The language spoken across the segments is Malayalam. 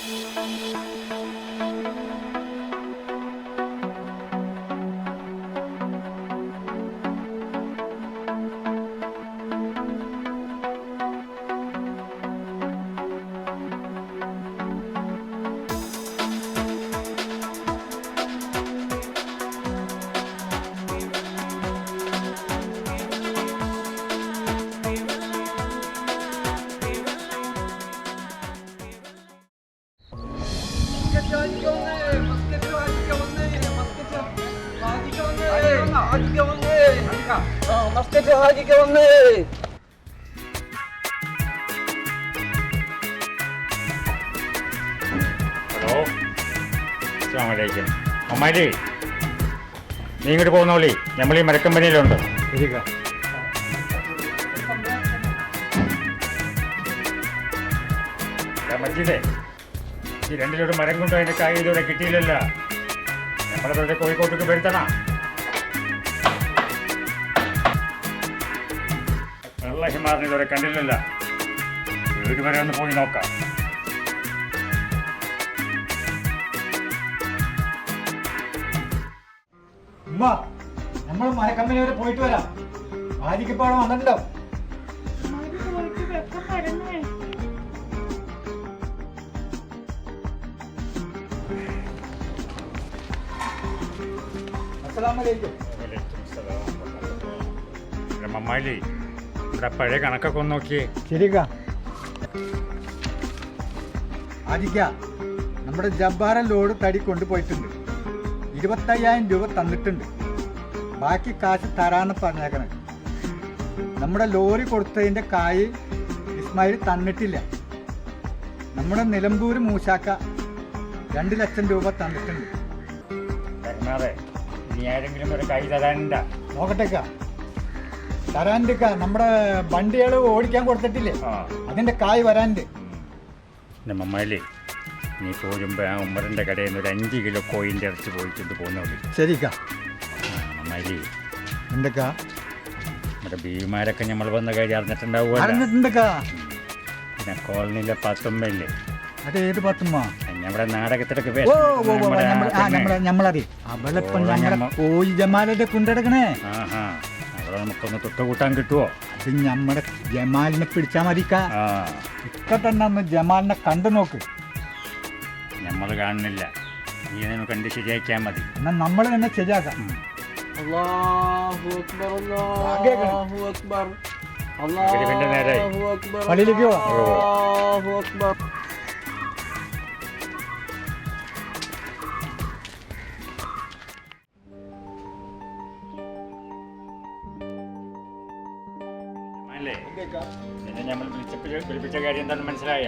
ഹലോ, അസ്സലാമലൈക്കും. അമ്മാരി, നീ ഇങ്ങോട്ട് പോകുന്നോളി, നമ്മൾ ഈ മരക്കമ്പനിയിലുണ്ട്. മജീദേ, ഈ രണ്ടിലൊരു മരം കൊണ്ടോ അതിൻ്റെ കായ് ഇതുവരെ കിട്ടിയില്ലല്ല. നമ്മളെ വെറുതെ കോഴിക്കോട്ടേക്ക് വരുത്തണം. വെള്ള ഹിമാറിന് ഇതുവരെ കണ്ടില്ലല്ല. വീട് വരെ ഒന്ന് പോയി നോക്കാം. നമ്മൾ മരക്കമ്പനി വരെ പോയിട്ട് വരാം. ആരിക്കപ്പോഴും വന്നിട്ടുണ്ടോ? മമ്മാലി, ഇവിടെ പഴയ കണക്കൊക്കെ ഒന്ന് നോക്കിയേ. ശരിക്ക ആദിക്ക, നമ്മുടെ ജബ്ബാരൻ ലോഡ് തടി കൊണ്ടുപോയിട്ടുണ്ട്. 25,000 രൂപ തന്നിട്ടുണ്ട്. ബാക്കി കാശ് തരാന്ന് പറഞ്ഞേക്കണേ. നമ്മുടെ ലോറി കൊടുത്തതിൻ്റെ കായ് ഇസ്മായിൽ തന്നിട്ടില്ല. നമ്മുടെ നിലമ്പൂർ മൂശാക്ക 2 ലക്ഷം രൂപ തന്നിട്ടുണ്ട്. ഇനി ആരെങ്കിലും ഒരു കൈ തരാനുണ്ട? നോക്കട്ടേക്ക, തരാൻ്റെ നമ്മുടെ വണ്ടികൾ ഓടിക്കാൻ കൊടുത്തിട്ടില്ലേ, അതിൻ്റെ കായ് വരാനുണ്ട്. മമ്മാലി, നീ പോരുമ്പോൾ ആ ഉമ്മറിൻ്റെ കടയിൽ നിന്ന് ഒരു 5 കിലോ കോയിൻ്റെ ഇറച്ചി പോയിക്കൊണ്ട് പോകുന്നോളി. ശരിക്ക. മമ്മാലി, എന്തൊക്കെ നമ്മുടെ ബീവിമാരൊക്കെ നമ്മൾ വന്ന കാര്യം അറിഞ്ഞിട്ടുണ്ടാവുക. അറിഞ്ഞിട്ടുണ്ടക്കാ. പിന്നെ കോളനിയിലെ പാത്തുമ്മയില്ലേ, അത് ഏത് പാത്തുമ്മ? നമ്മുടെ നാടകത്തിലൊക്കെ നമ്മളറിയാം. അവളിപ്പം ഞങ്ങളെ കോഴി ജമാലിന്റെ കൊണ്ടെടുക്കണേ. അവിടെ നമുക്കൊന്ന് തൊട്ടുകൂട്ടാൻ കിട്ടുമോ? അത് നമ്മുടെ ജമാലിനെ പിടിച്ചാ മതിക്ക. ഇപ്പൊ തന്നെ ഒന്ന് ജമാലിനെ കണ്ടു നോക്ക്. നമ്മൾ കാണുന്നില്ല, നീ അതിനെ കണ്ട് ശരിയാക്കിയാൽ മതി. എന്നാ നമ്മൾ തന്നെ ശരിയാക്കാം. പള്ളിയിലേക്ക് പോവാം. നിന്നെ നമ്മൾ വിളിപ്പിച്ച കാര്യം എന്താണെന്ന് മനസ്സിലായ?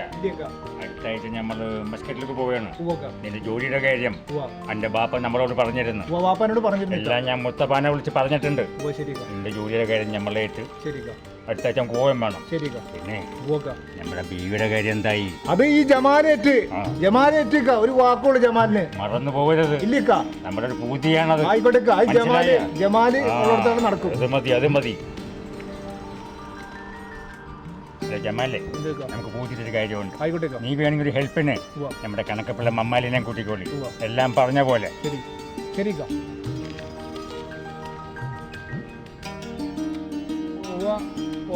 അടുത്ത ആഴ്ച നമ്മൾ മസ്കറ്റിലേക്ക് പോവുകയാണ്. നിന്റെ ജോലിയുടെ കാര്യം എന്റെ ബാപ്പ നമ്മളോട് പറഞ്ഞിരുന്നു. എല്ലാം ഞാൻ മുത്തപ്പാനെ വിളിച്ച് പറഞ്ഞിട്ടുണ്ട്. നിന്റെ ജോലിയുടെ കാര്യം നമ്മളേറ്റ് അടുത്ത ആഴ്ച പോവുകയും വേണം. പിന്നെ നമ്മുടെ ബീവിയുടെ കാര്യം എന്തായി? അത് ഈ ജമാലേറ്റ് ഒരു വാക്കുള്ളൂ ജമാലിന്. മറന്നു പോകരുത്. നമ്മുടെ ഒരു പൂതിയാണത്. നടക്കും. അത് മതി. ജമാലേ, നമുക്ക് പൂജിച്ചൊരു കാര്യമുണ്ട്. നീ വേണമെങ്കിൽ ഒരു ഹെൽപ്പിന് നമ്മുടെ കണക്കപ്പിള്ള മമ്മാലിനെ കൂട്ടിക്കോളി. എല്ലാം പറഞ്ഞ പോലെ.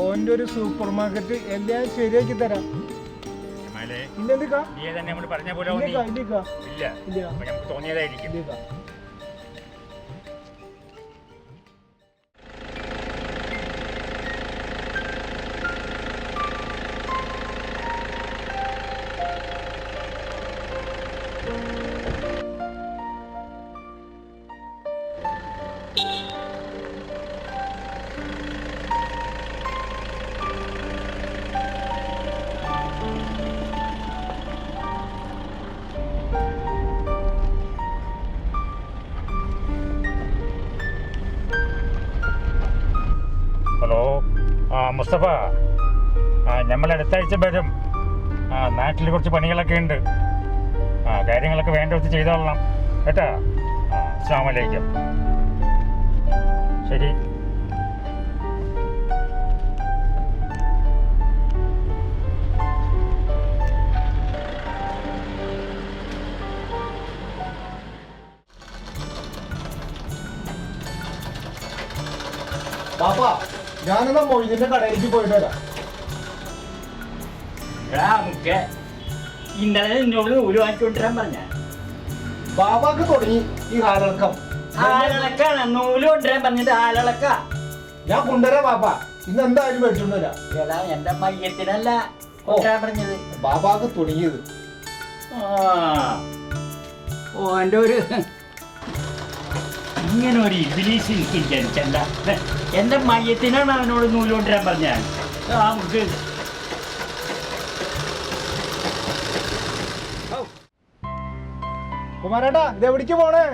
ഓന്റെ ഒരു സൂപ്പർ മാർക്കറ്റ് എല്ലാം ശരിയാക്കി തരാം. നീ തന്നെ നമ്മൾ പറഞ്ഞ പോലെ ഇല്ല, നമുക്ക് തോന്നിയതായിരിക്കും. മുസ്തഫ, നമ്മൾ അടുത്താഴ്ച വരും. നാട്ടിൽ കുറച്ച് പണികളൊക്കെ ഉണ്ട്. കാര്യങ്ങളൊക്കെ വേണ്ടത് ചെയ്തോളണം കേട്ടാ. അസ്സലാമു അലൈക്കും. ശരി. പാപ്പാ ഞാനെന്നാ മൊയ്തിന്റെ കടയിലേക്ക് പോയിട്ട് വരാം. ഇന്നലെ നിന്നോട് നൂല് വാങ്ങിക്കൊണ്ടിരാൻ പറഞ്ഞ ബാബാക്ക് തുടങ്ങി ഈ ഹാലിളക്കം. ആലളക്കാണ് നൂല് കൊണ്ടുവരാൻ പറഞ്ഞത് ആലളക്ക. ഞാൻ കൊണ്ടുവരാം പാപ്പാ, ഇന്ന് എന്തായാലും മേടിച്ചോണ്ട് വരാം. എടാ എന്റെ മയ്യത്തിനല്ല കൊണ്ടുവരാൻ പറഞ്ഞത്, ബാബാക്ക് തുടങ്ങിയത്. ഓന്റെ ഒരു ഇങ്ങനെ ഒരു ഇബിലീസ് എനിക്ക് ജനിച്ചല്ല. എന്റെ മയ്യത്തിനാണ് അവനോട് നൂല് കൊണ്ടുവരാൻ പറഞ്ഞാൽ. നമുക്ക് കുമാരേട്ടാ ഇത് എവിടേക്ക് പോണേ?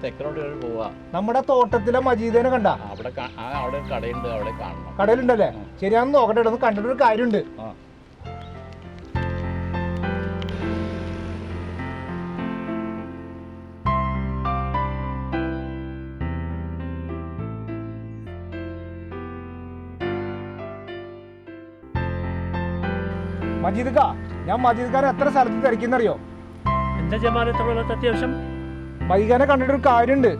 തെക്കനോട്ട് പോവാ. നമ്മുടെ തോട്ടത്തിലെ മജീദേനെ കണ്ട? അവിടെ അവിടെ കടയുണ്ട്, അവിടെ കാണണം. കടയിലുണ്ടല്ലേ? ശരിയാന്ന് നോക്കട്ടെ, ഒന്ന് കണ്ടിട്ടൊരു കാര്യമുണ്ട്. മജീദ്ക്ക, ഞാൻ മജീദ്ക്കാരെ എത്ര സ്ഥലത്ത് തിരക്കുന്നറിയോ? എന്താ ജമാലത്തുള്ള അത്യാവശ്യം? മജീദിനെ കണ്ടിട്ടൊരു കാര്യമുണ്ട്.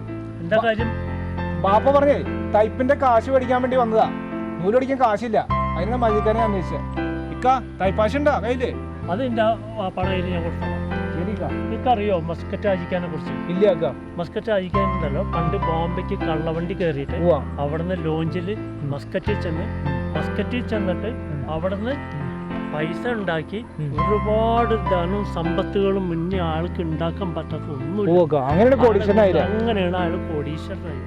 എന്താ കാര്യം? ബാപ്പ പറഞ്ഞേ തൈപ്പിന്റെ കാശ് മേടിക്കാൻ വേണ്ടി വന്നതാ. നൂല് മേടിക്കാൻ കാശില്ല, അതിനാണ് മജീദ്ക്കാരെ അന്വേഷിച്ചത്. ഇക്ക തൈപ്പാശുണ്ടാ കയ്യില്? അത് എന്റെ പണയിൽ ഞാൻ കൊടുത്തോളാം. എനിക്കറിയോ മസ്കറ്റ് ആജിക്കാനെ കുറിച്ച്? ഇല്ല അക്ക. മസ്കറ്റ് ആജിക്കാനുണ്ടല്ലോ, പണ്ട് ബോംബെക്ക് കള്ളവണ്ടി കയറിയിട്ട് അവിടുന്ന് ലോഞ്ചിൽ മസ്കറ്റിൽ ചെന്നിട്ട് അവിടുന്ന് പൈസ ഉണ്ടാക്കി ഒരുപാട് ധനവും സമ്പത്തുകളും മുന്നേ ആൾക്ക് ഉണ്ടാക്കാൻ പറ്റാത്ത ഒന്നുമില്ല. അങ്ങനെയാണ് അയാൾ കോടീശ്വരനായി.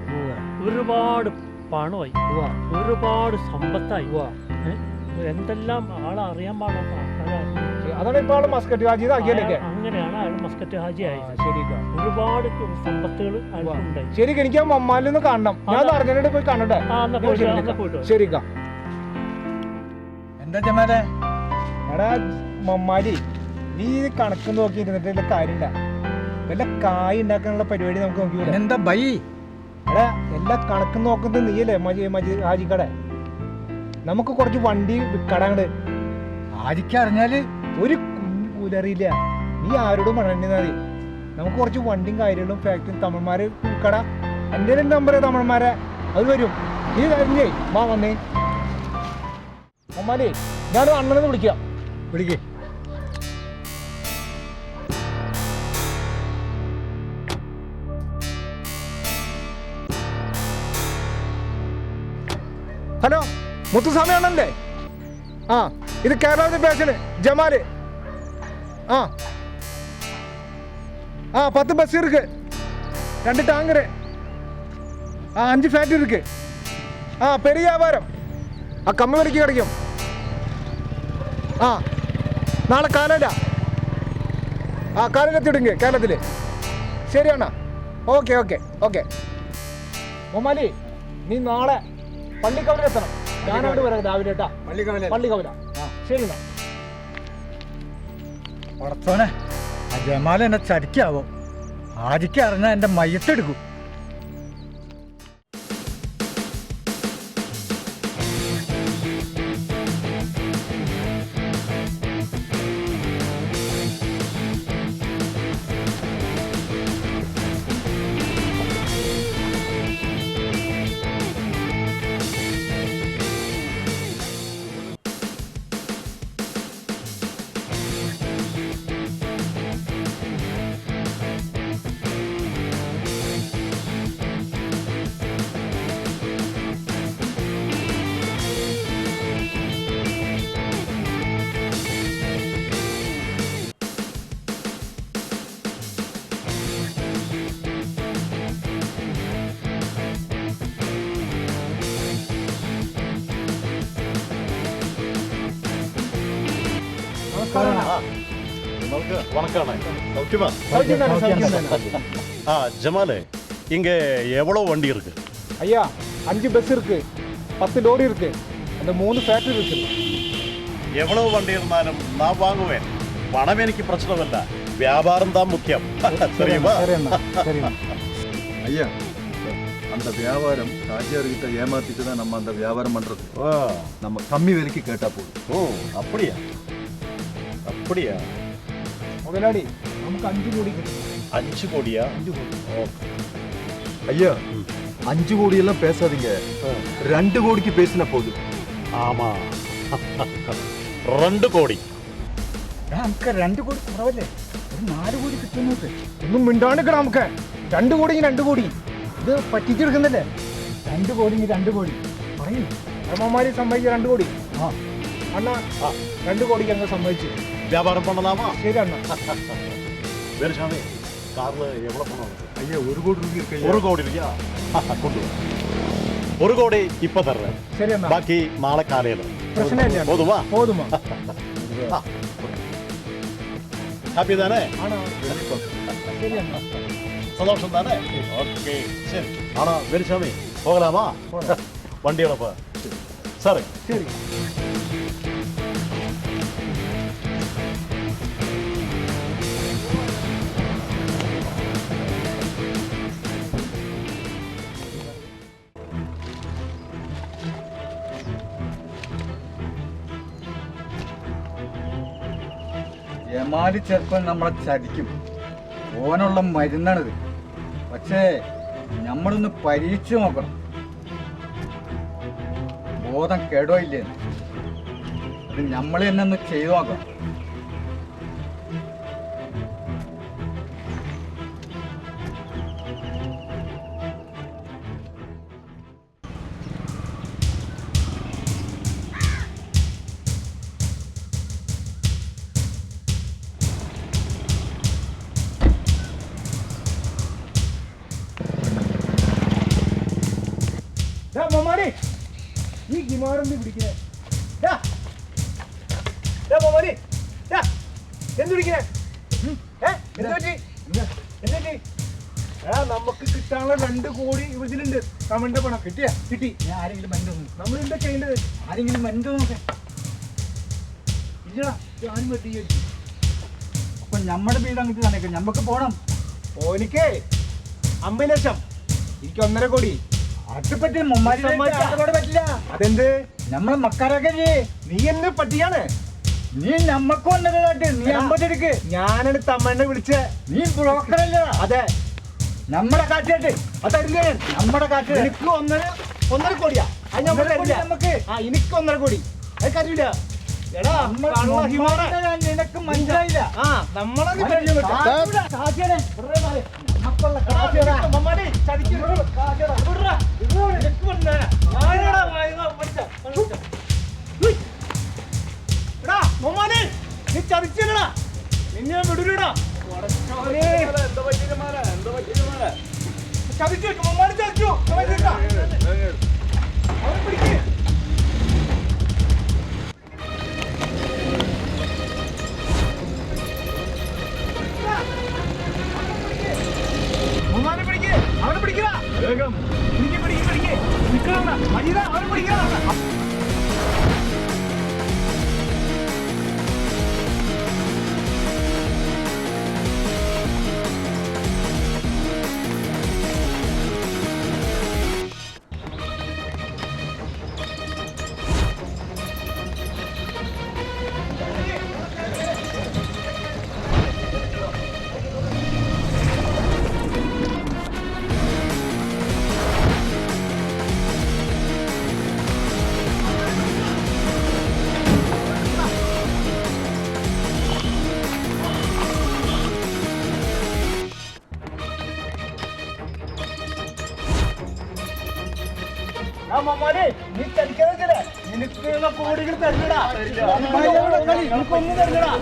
ഒരുപാട് പണമായി, ഒരുപാട് സമ്പത്തായി. എന്തെല്ലാം ആളെ അറിയാൻ പാടാത്ത ആൾക്കാരായിരുന്നു. അങ്ങനെയാണ് അയാൾ മസ്കറ്റ് ഹാജി ആയത്. ഒരുപാട് സമ്പത്തുകൾ അയാൾക്കുണ്ടായി. ശരി, എനിക്ക് മമ്മാലൊന്ന് കാണണം. ഞാൻ അർജന്റീന പോയി കാണട്ടെ. ശരി. എന്താ ജമാലെ? എടാ മമ്മാലി, നീ കണക്ക് നോക്കി ഇരുന്നിട്ട് കാര്യമില്ല. വല്ല കായ് ഉണ്ടാക്കാനുള്ള പരിപാടി നമുക്ക് നോക്കി. എന്താ ബൈ? എടാ എല്ലാ കണക്കും നോക്കുന്നത് നീയല്ലേ ഹാജിക്കട? നമുക്ക് കുറച്ച് വണ്ടി വിൽക്കടാണ്ട്. ഹാജിക്കറിഞ്ഞാല് ഒരു കുലറിയില്ല. നീ ആരോടും പറഞ്ഞാൽ മതി. നമുക്ക് കുറച്ച് വണ്ടിയും കാര്യങ്ങളും ഫാക്ടറിയും തമിഴ്മാരെ വിൽക്കട. എൻ്റെ നമ്പർ തമിഴ്മാരെ അത് വരും. നീ കാര്യേ വാ വന്നേ. മമ്മാലി, ഞാൻ അണ്ണനെ വിളിക്കാം. വിളിക്കേ. ഹലോ, മുത്തുസ്വാമി അണ്ണല്ലേ? ആ, ഇത് കേരള പേഷന് ജമാല്. ആ 10 பஸ் இருக்கு, 2 டாங்கரு, 5 ஃபேக்டரி இருக்கு. பெரிய வியாபாரம். கம்மி விலைக்கு கிடைக்கும். നാളെ കാലല്ല. കാലയിൽ എത്തിയിടുங்க കേരളത്തിൽ. ശരിയാണോ? ഓക്കെ. മൊമാലി, നീ നാളെ പള്ളിക്കവലെത്തണം. ഞാനവിടെ വരാം രാവിലെ കേട്ടാ. പള്ളിക്കവല. ശരി എന്നാ. പടത്തോനെ, ആ ജമാൽ എന്നെ ചതിക്കാവോ? ഹാജിക്ക് അറിഞ്ഞാൽ എൻ്റെ മയ്യത്തെടുക്കും. ஜமாலே, இங்க எவ்வளவு வண்டி இருக்கு? ஐயா 5 பஸ் இருக்கு, 10 லோரி இருக்கு, அந்த 3 ஃபேக்டரி இருக்கு. எவ்வளவு வண்டி இருந்தாலும் நான் வாங்குவேன். பணம் எனக்கு பிரச்சனை இல்ல, வியாபாரம் தான் முக்கியம். தெரியுமா? ஐயா, அந்த வியாபாரம் ராஜியார்கிட்ட ஏமாத்திட்டு தான் நம்ம அந்த வியாபாரம் பண்றது. நம்ம கம்மி விலைக்கு கேட்டா போதும். ஓ, அப்படியா? முதலாளி, நமக்கு 5 கோடி கிട്ടും. 5 கோடியா? 5 கோடி. ஐயா, 5 கோடியெல்லாம் பேசாதீங்க 2 கோடிக்கு பேசினா போதும். ആമാ 2 കോടി. നമുക്ക് 2 കോടി കുറവല്ലേ, ഒരു 4 കോടി കിട്ടുന്നത്. ഒന്നും മിണ്ടാണ്ടിക്കണം നമുക്ക്. 2 കോടി 2 കോടി ഇത് പറ്റിച്ചെടുക്കുന്നല്ലേ. 2 കോടി 2 കോടി പറയൂ. അമ്മമാര് സമ്മതിച്ച 2 കോടി. ആ അണ്ണ 2 കോടിക്ക് അങ്ങ് സമ്മതിച്ചു. വ്യാപാരം പണലാമാ. ശരി അണ്ണ. വേലുസ്വാമി കാറിൽ എവിടെ പണം? ஐயா 1 கோடி ரூபாய் இருக்கு. 1 കോടി രൂപ കൊണ്ടുപോകും. 1 കോടി ഇപ്പൊ തരണം, ശരി അണ്ണ. ബാക്കി നാളെ കാലയിൽ. പ്രശ്നമില്ല. പോതുമാ? പോതുമാ. ഹാപ്പി താനേ? ആണോ? ശരി അണ്ണ. സന്തോഷം താനേ? ഓക്കെ ശരി. ആണോ വേലുസ്വാമി പോകലാമാ? വണ്ടികളപ്പോ സാറേ. ശരി. ജമാല് ചിലപ്പോൾ നമ്മളെ ചതിക്കും. ഓനുള്ള മരുന്നാണിത്. പക്ഷേ നമ്മളൊന്ന് പരീക്ഷിച്ച് നോക്കണം, ബോധം കേടോ ഇല്ലേന്ന്. അത് നമ്മൾ തന്നെ ഒന്ന് ചെയ്തു നോക്കണം. മമ്മാടി ഈ ഗിമാറെന്ത് പിടിക്കണേ? മമ്മാടി എന്ത് പിടിക്കണേ? നമുക്ക് കിട്ടാനുള്ള 2 കോടി ഇതിലുണ്ട്. കമന്റെ പണം കിട്ടി. ഞാൻ ആരെങ്കിലും മരുന്ന് നമ്മൾ എന്താ ചെയ്യേണ്ടത്? ആരെങ്കിലും മരുന്ന് നോക്കാം. ഇല്ലടാ ഞാനും വെട്ടിയടിച്ചു. അപ്പൊ നമ്മുടെ വീട് അങ്ങോട്ട് തന്നേക്കാം, നമുക്ക് പോണം. ഓനിക്കേ 50 ലക്ഷം, എനിക്ക് 1.5 കോടി. അട്ടുപറ്റി മുമ്മാരി പറ്റില്ല. അതെന്ത്? നമ്മളെ മക്കാരൊക്കെ നീ എന്ത് പറ്റിയാണ്? നീ നമ്മക്ക് വന്നതായിട്ട് നീ 50 എടുക്ക്. ഞാനാണ് തമ്മനെ വിളിച്ച. നീ ബ്രോക്കറല്ല. അതെ, നമ്മുടെ കാറ്റായിട്ട് അതല്ലേ നമ്മുടെ കാറ്റ്. എനിക്ക് 1.5 കോടിയാ. അത് നമ്മൾ തരില്ല. നമുക്ക് എനിക്ക് 1.5 കോടി. അത് കരുവില്ല. എടാ നിനക്ക് മനസ്സിലായില്ല. നമ്മളെ നീ ചതിച്ചല്ലടാ, നിന്നെ ഞാൻ വിടൂലടാ. ചതിച്ചു മമ്മാടി, ചതിച്ചു. അവനെ പിടിക്ക്. മമ്മാനെ പിടിക്ക്, അവനെ പിടിക്കുക. വേഗം പിടിക്ക്. നിൽക്കണ മജീദ, അവനെ പിടിക്കുക. നീ ചതിക്കാതെ നിനക്ക് കോടികൾ തരില്ലടാ. നിനക്കൊന്നും തരില്ലടാ.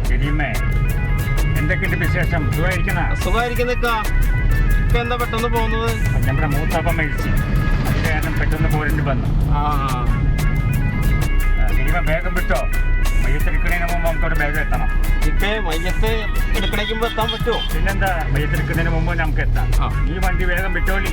ശരിയമ്മേ, എന്തൊക്കെയുണ്ട് വിശേഷം? സുഖമായിരിക്കുന്നേക്കാ. ഇപ്പൊ എന്താ പെട്ടെന്ന് പോകുന്നത്? നമ്മുടെ മൂത്താപ്പം മരിച്ചു, അത് കാരണം പെട്ടെന്ന് പോരേണ്ടി വന്നു. ശരിയമ്മ വേഗം വിട്ടോ, മയ്യത്തെടുക്കുന്നതിന് മുമ്പ് നമുക്കവിടെ വേഗം എത്തണം. ഇപ്പൊ മയ്യത്ത് എടുക്കണേക്കുമ്പോ എത്താൻ പറ്റുമോ? പിന്നെന്താ, മയ്യത്തെടുക്കുന്നതിന് മുമ്പ് നമുക്ക് എത്താം. ഈ വണ്ടി വേഗം വിട്ടോളി.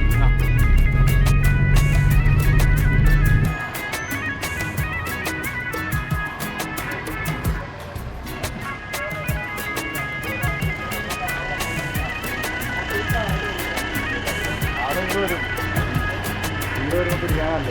പിടിക്കാനല്ലേ